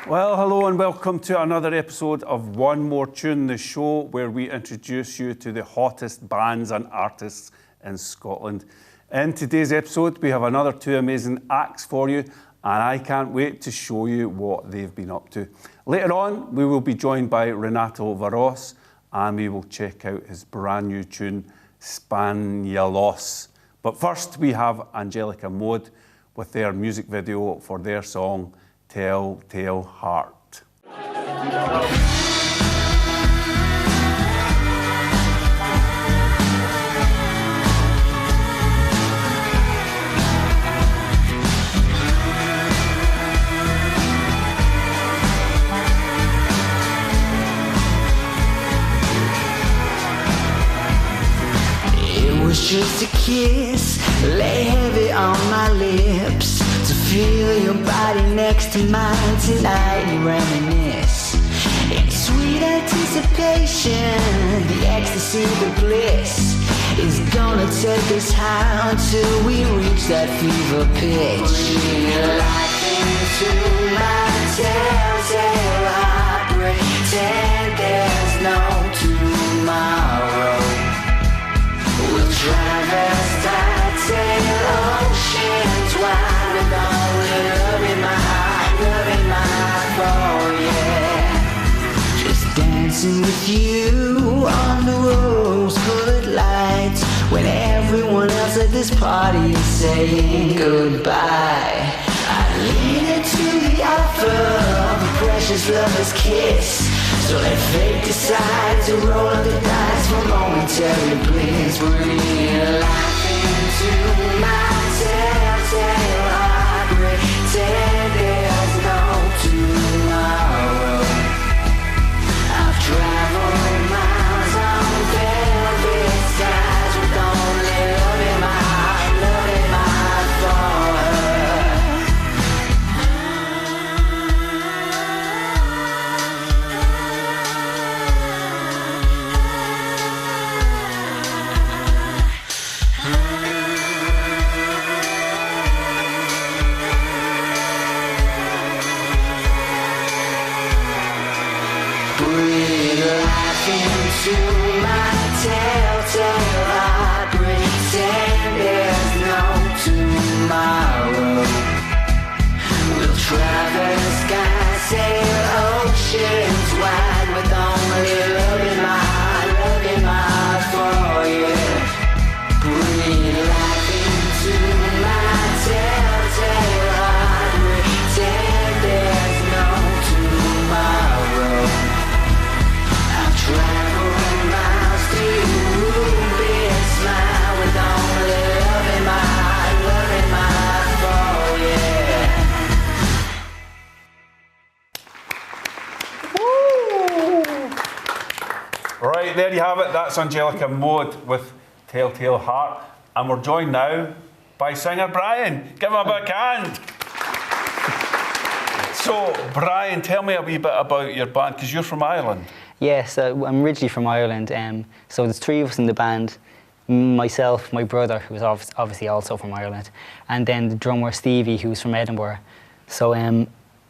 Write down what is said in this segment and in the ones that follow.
Well, hello and welcome to another episode of One More Tune, the show where we introduce you to the hottest bands and artists in Scotland. In today's episode, we have another two amazing acts for you, and I can't wait to show you what they've been up to. Later on, we will be joined by Renato Varos, and we will check out his brand new tune, Spanyalos. But first, we have Angelica Maud with their music video for their song, Telltale Heart. It was just a kiss, lay heavy on my lips. To feel your body next to mine tonight and reminisce. In sweet anticipation, the ecstasy, the bliss is gonna take us high until we reach that fever pitch. Breathe life into my telltale heart, pretend there's no tomorrow. We'll traverse telltale oceans wide. Love in my heart, oh yeah. Just dancing with you on the rose-colored lights, when everyone else at this party is saying goodbye. I lean into the offer of a precious lover's kiss. So let fate decide to roll up the dice for momentary bliss. Breathe life into my telltale heart, pretend there's no tomorrow. I've traveled miles on velvet skies with only love in my heart for her. Breathe life into my telltale heart, pretend there's no tomorrow. We'll traverse skies, sail oceans wide, with only love in my heart for you. Breathe life into my telltale heart, pretend there's no tomorrow. Travel miles to ruby smile, with only love in my heart for you. Right, there you have it. That's Angelica Maud with Telltale Heart. And we're joined now by singer Brian. Give him a big hand. So, Brian, tell me a wee bit about your band, because you're from Ireland. Yes, I'm originally from Ireland, so there's three of us in the band. Myself, my brother, who's obviously also from Ireland, and then the drummer Stevie, who's from Edinburgh. So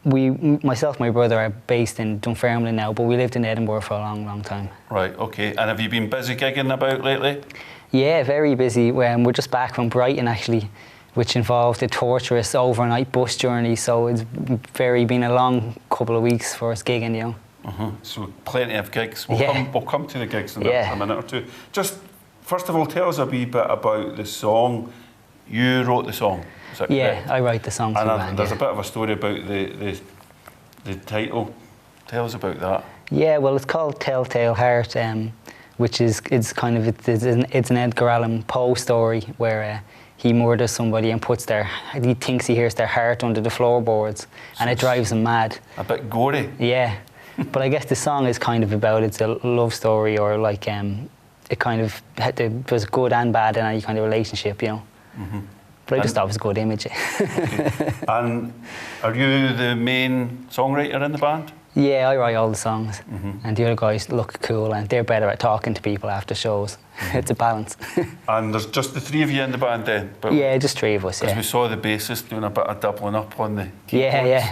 myself, my brother, are based in Dunfermline now, but we lived in Edinburgh for a long, long time. Right, okay. And have you been busy gigging about lately? Yeah, very busy. We're just back from Brighton, actually, which involved a torturous overnight bus journey, so it's been a long couple of weeks for us gigging, you know. So plenty of gigs. We'll come to the gigs in a minute or two. Just first of all, tell us a wee bit about the song. You wrote the song, is that correct? I write the songs for the band. There's a bit of a story about the title. Tell us about that. Yeah, well, it's called Telltale Heart, which is it's an Edgar Allan Poe story where he murders somebody and he thinks he hears their heart under the floorboards, and it drives him mad. A bit gory. Yeah. But I guess the song is kind of about, it's a love story, or like it kind of there's good and bad in any kind of relationship, you know. But I just thought it was a good image. Okay. And are you the main songwriter in the band? Yeah, I write all the songs. And the other guys look cool and they're better at talking to people after shows. It's a balance. And there's just the three of you in the band then? Yeah, just three of us, Because we saw the bassist doing a bit of doubling up on the keyboards.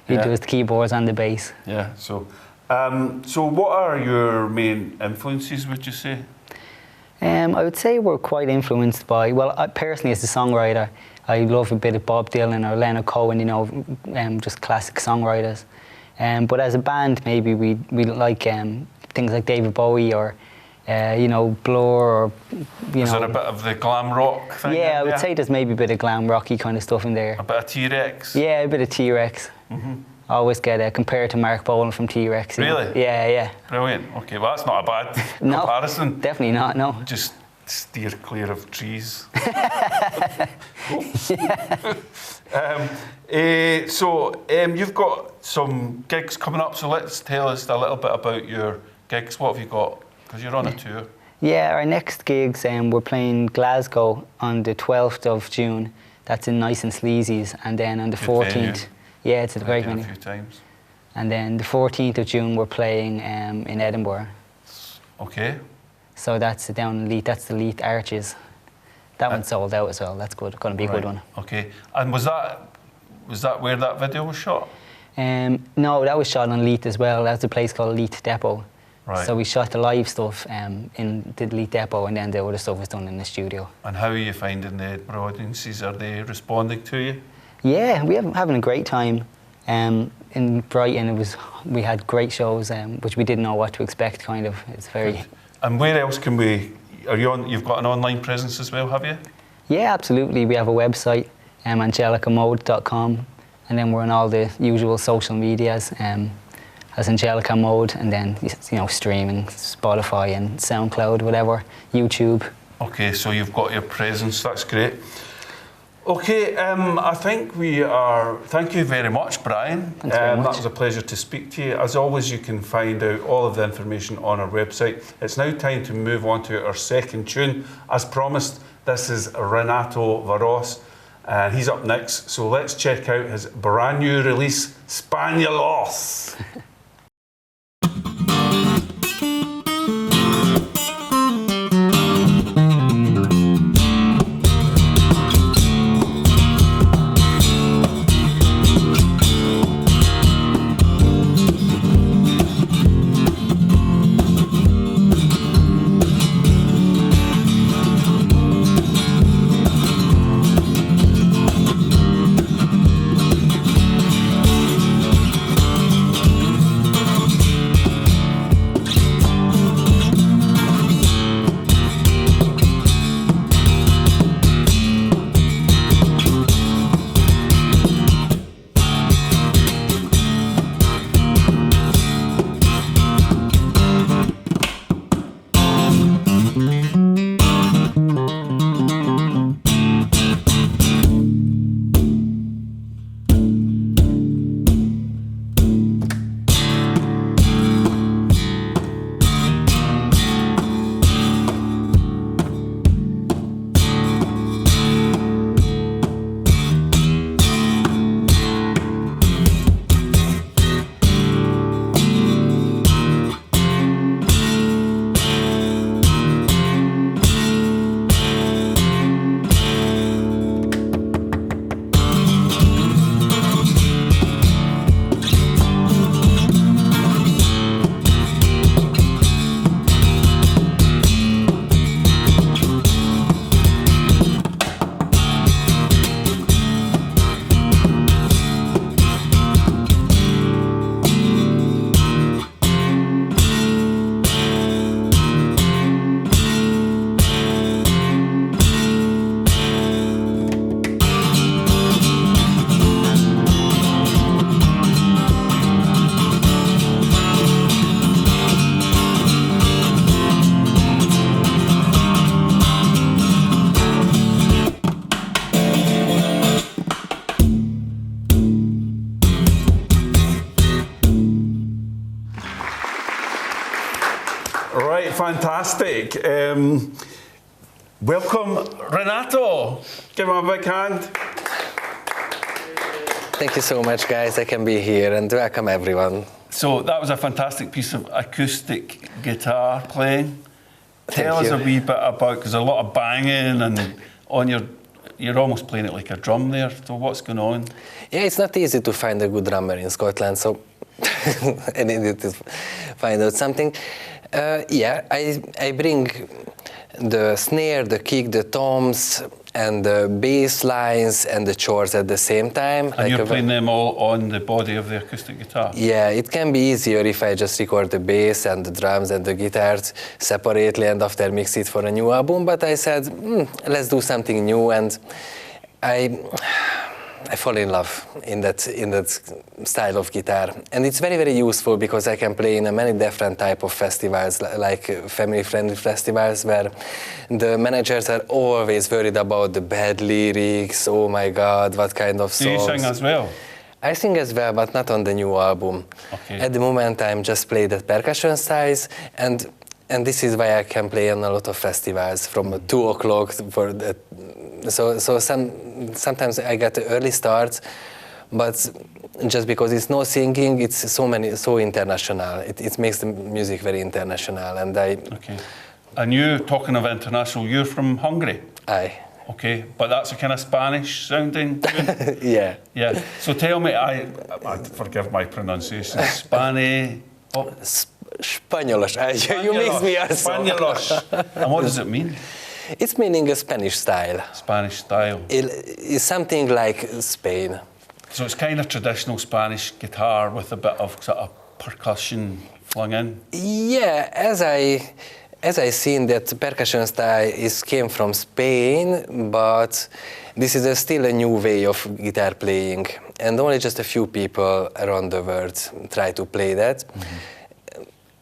He Yeah. does the keyboards and the bass. Yeah. So, so what are your main influences, would you say? I would say we're quite influenced by, well, I personally as a songwriter, I love a bit of Bob Dylan or Leonard Cohen, you know, just classic songwriters. But as a band, maybe we like things like David Bowie or, you know, Blur or, you Is know. there a bit of the glam rock thing? Yeah, I would in say there's maybe a bit of glam rocky kind of stuff in there. a bit of T-Rex. Yeah, a bit of T-Rex. I always get compared to Mark Bolan from T-Rex. you know. Really? Yeah, yeah. Brilliant. Okay, well that's not a bad No, comparison. definitely not, no. Just steer clear of trees. You've got some gigs coming up, so let's tell us a little bit about your gigs. What have you got? Because you're on a tour. Yeah, our next gigs, we're playing Glasgow on the 12th of June. That's in Nice and Sleazy's. And then on the Good 14th, venue. yeah, it's a great Been venue. a few times. And then the 14th of June, we're playing in Edinburgh. Okay. So that's down in Leith, that's the Leith Arches. That one's sold out as well. That's good, going to be a good Right. one. Okay. And was that where that video was shot? No, that was shot on Leith as well. That's a place called Leith Depot. Right. So we shot the live stuff in the Leith Depot, and then the other stuff was done in the studio. And how are you finding the Edinburgh audiences? Are they responding to you? Yeah, we have having a great time. In Brighton, we had great shows, which we didn't know what to expect. Kind of, it's very. And where else can we? Are you on? You've got an online presence as well, have you? Yeah, absolutely. We have a website, angelicamode.com, and then we're on all the usual social medias, as Angelica Mode, and then streaming, Spotify and SoundCloud, whatever, YouTube. Okay, so you've got your presence. That's great. Okay, I think we are. Thank you very much, Brian. Thanks very much. That was a pleasure to speak to you. As always, you can find out all of the information on our website. It's now time to move on to our second tune. As promised, this is Renato Varos, and he's up next. So let's check out his brand new release, Spañolos. Right, fantastic. Welcome, Renato. Give him a big hand. Thank you so much, guys. I can be here, and welcome everyone. So that was a fantastic piece of acoustic guitar playing. Tell Thank us you. a wee bit about, because a lot of banging and on your you're almost playing it like a drum there. So what's going on? Yeah, it's not easy to find a good drummer in Scotland, so I needed to find out something. I bring the snare, the kick, the toms, and the bass lines and the chords at the same time. And you're playing them all on the body of the acoustic guitar? Yeah, it can be easier if I just record the bass and the drums and the guitars separately and after mix it for a new album. But I said, let's do something new, and I fall in love in that style of guitar, and it's very, very useful because I can play in many different type of festivals, like family-friendly festivals, where the managers are always worried about the bad lyrics. Oh my God, what kind of songs? Do you sing as well? I sing as well, but not on the new album. Okay. At the moment, I'm just playing the percussion styles, and this is why I can play on a lot of festivals from 2 o'clock for that. So sometimes I get early starts, but just because it's no singing, it's so international. It makes the music very international, and Okay. And you, talking of international, you're from Hungary? Aye. Okay, but that's a kind of Spanish sounding tune? Yeah. Yeah. So tell me, I forgive my pronunciation, Spanyolos. You mix me also. Spanyolos. And what does it mean? It's meaning a Spanish style. Spanish style. It's something like Spain. So it's kind of traditional Spanish guitar with a bit of sort of percussion flung in? Yeah, as I seen that percussion style came from Spain, but this is still a new way of guitar playing, and only just a few people around the world try to play that.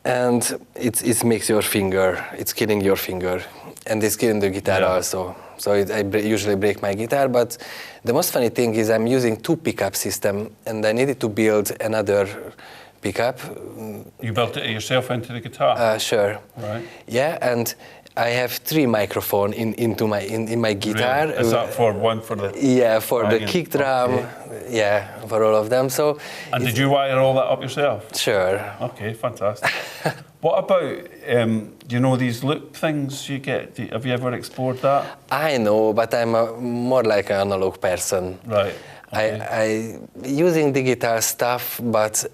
And it makes your finger, it's killing your finger, and it's killing the guitar also. So I usually break my guitar, but the most funny thing is I'm using 2 pickup system, and I needed to build another pickup. You built it yourself into the guitar? Sure. Right. Yeah, and I have 3 microphones in my guitar. Really? Is that for one for the? Yeah, for the kick drum. Okay. Yeah, for all of them. So. And did you wire all that up yourself? Sure. Okay, fantastic. What about these loop things you get? Have you ever explored that? I know, but I'm more like an analog person. Right. Okay. I using digital stuff, but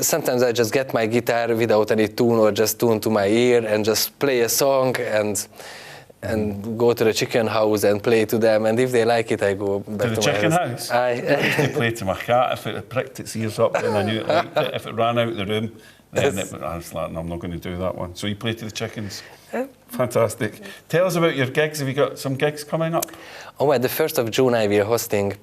sometimes I just get my guitar without any tune or just tune to my ear and just play a song and go to the chicken house and play to them, and if they like it, I go back to the chicken house. I used to play to my cat. If it pricked its ears up, then I knew it liked it. If it ran out of the room, then I was like, no, I'm not going to do that one. So you play to the chickens. Fantastic. Tell us about your gigs. Have you got some gigs coming up? Oh, well, the 1st of June I will hosting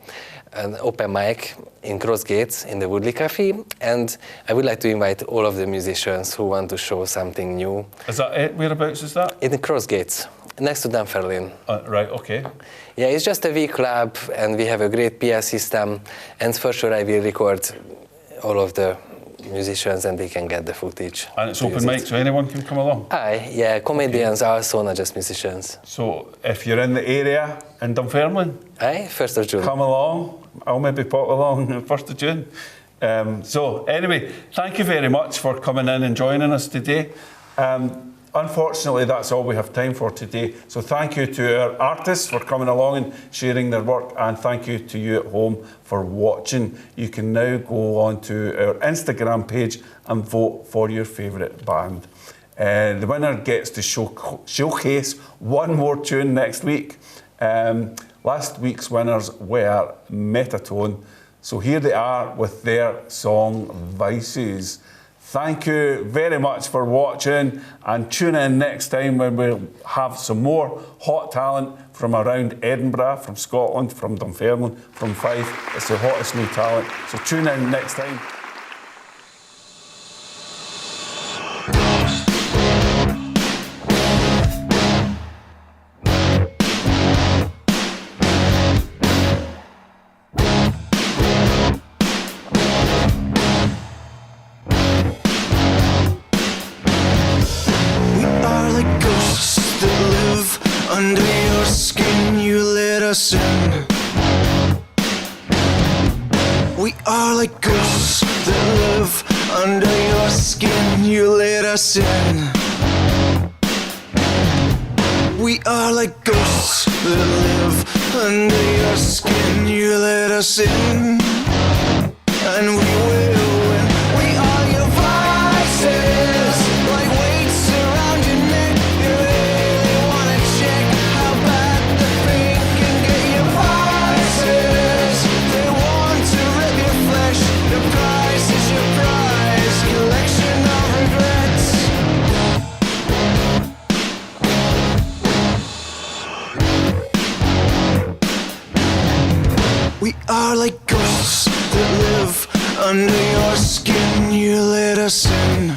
an open mic in Crossgates in the Woodley Cafe, and I would like to invite all of the musicians who want to show something new. Is that it? Whereabouts is that? In the Crossgates, next to Dunfermline. Right, okay. Yeah, it's just a wee club, and we have a great PA system, and for sure I will record all of the musicians and they can get the footage. And it's open mic, so anyone can come along? Aye, yeah, comedians also, not just musicians. So if you're in the area in Dunfermline, 1st of June. come along. I'll maybe pop along on 1st of June. So anyway, thank you very much for coming in and joining us today. Unfortunately, that's all we have time for today. So thank you to our artists for coming along and sharing their work, and thank you to you at home for watching. You can now go on to our Instagram page and vote for your favourite band. The winner gets to showcase one more tune next week. Last week's winners were Metatone. So here they are with their song Vices. Thank you very much for watching, and tune in next time when we'll have some more hot talent from around Edinburgh, from Scotland, from Dunfermline, from Fife. It's the hottest new talent. So tune in next time. Under your skin you let us in. We are like ghosts that live under your skin, you let us in. We are like ghosts that live under your skin. You let us in, and we will win. We are your vices, like weights around your neck. You really wanna check how bad the pain can get. Your vices, they want to rip your flesh. The price is your prize, collection of regrets. We are like ghosts that live under your skin. You let us in,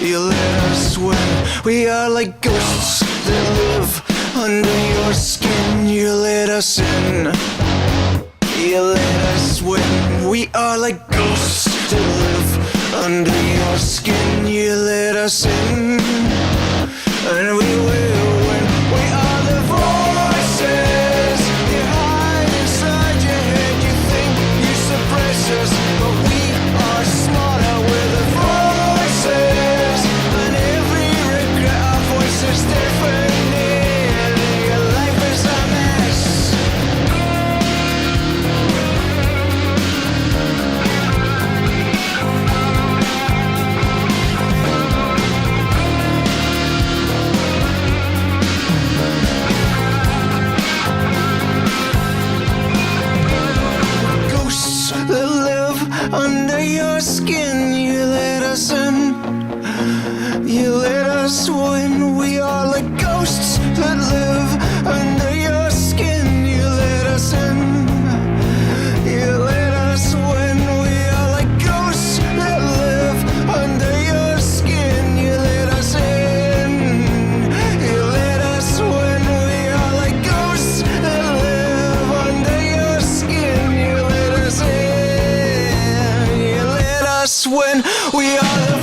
you let us win. We are like ghosts that live under your skin. You let us in, you let us win. We are like ghosts that live under your skin. You let us in, and we will win. We are the voices you hide inside your head. You think you suppress us, but we are smarter. We're the voices, and every regret our voices deafening. Your life is a mess. Ghosts that live under your skin. You let us in, you let us win. We are like ghosts that live under your skin. You let us in, you let us win. We are like ghosts that live under your skin. You let us in, you let us win. We are like ghosts that live under your skin. You let us in, you let us win. We are the